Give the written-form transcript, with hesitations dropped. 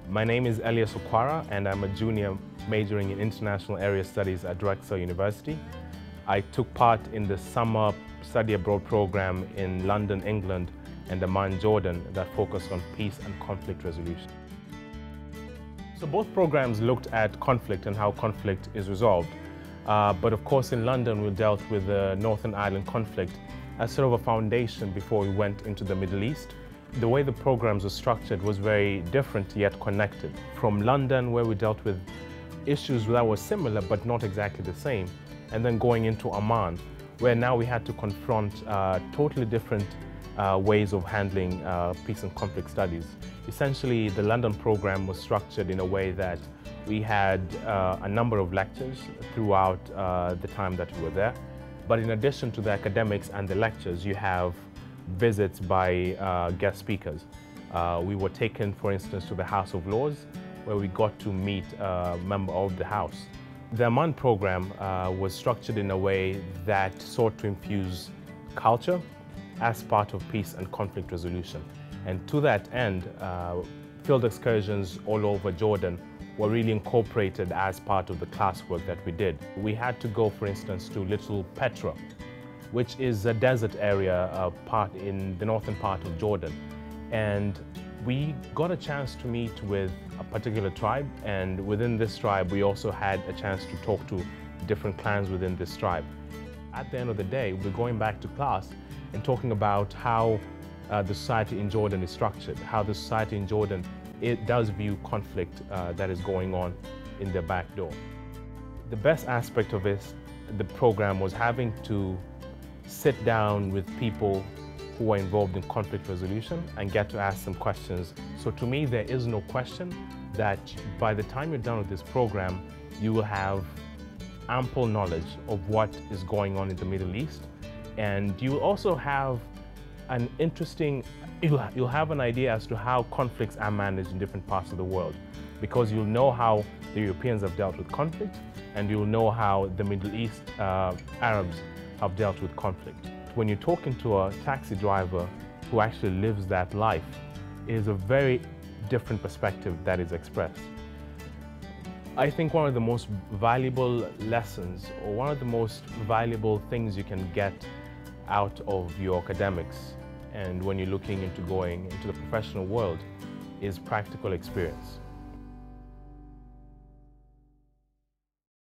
My name is Elias Okwara and I'm a junior majoring in International Area Studies at Drexel University. I took part in the summer study abroad program in London, England and Amman, Jordan that focused on peace and conflict resolution. So both programs looked at conflict and how conflict is resolved. But of course in London we dealt with the Northern Ireland conflict as sort of a foundation before we went into the Middle East. The way the programs were structured was very different yet connected. From London, where we dealt with issues that were similar but not exactly the same, and then going into Amman, where now we had to confront totally different ways of handling peace and conflict studies. Essentially, the London program was structured in a way that we had a number of lectures throughout the time that we were there. But in addition to the academics and the lectures, you have visits by guest speakers. We were taken, for instance, to the House of Lords, where we got to meet a member of the House. The Amman program was structured in a way that sought to infuse culture as part of peace and conflict resolution. And to that end, field excursions all over Jordan were really incorporated as part of the classwork that we did. We had to go, for instance, to Little Petra, which is a desert area part in the northern part of Jordan. And we got a chance to meet with a particular tribe, and within this tribe we also had a chance to talk to different clans within this tribe. At the end of the day, we're going back to class and talking about how the society in Jordan is structured, how the society in Jordan does view conflict that is going on in their back door. The best aspect of the program was having to sit down with people who are involved in conflict resolution and get to ask them questions. So to me, there is no question that by the time you're done with this program, you will have ample knowledge of what is going on in the Middle East. And you will also have an interesting, you'll have an idea as to how conflicts are managed in different parts of the world, because you'll know how the Europeans have dealt with conflict, and you'll know how the Middle East Arabs have dealt with conflict. When you're talking to a taxi driver who actually lives that life, it is a very different perspective that is expressed. I think one of the most valuable lessons, or one of the most valuable things you can get out of your academics and when you're looking into going into the professional world, is practical experience.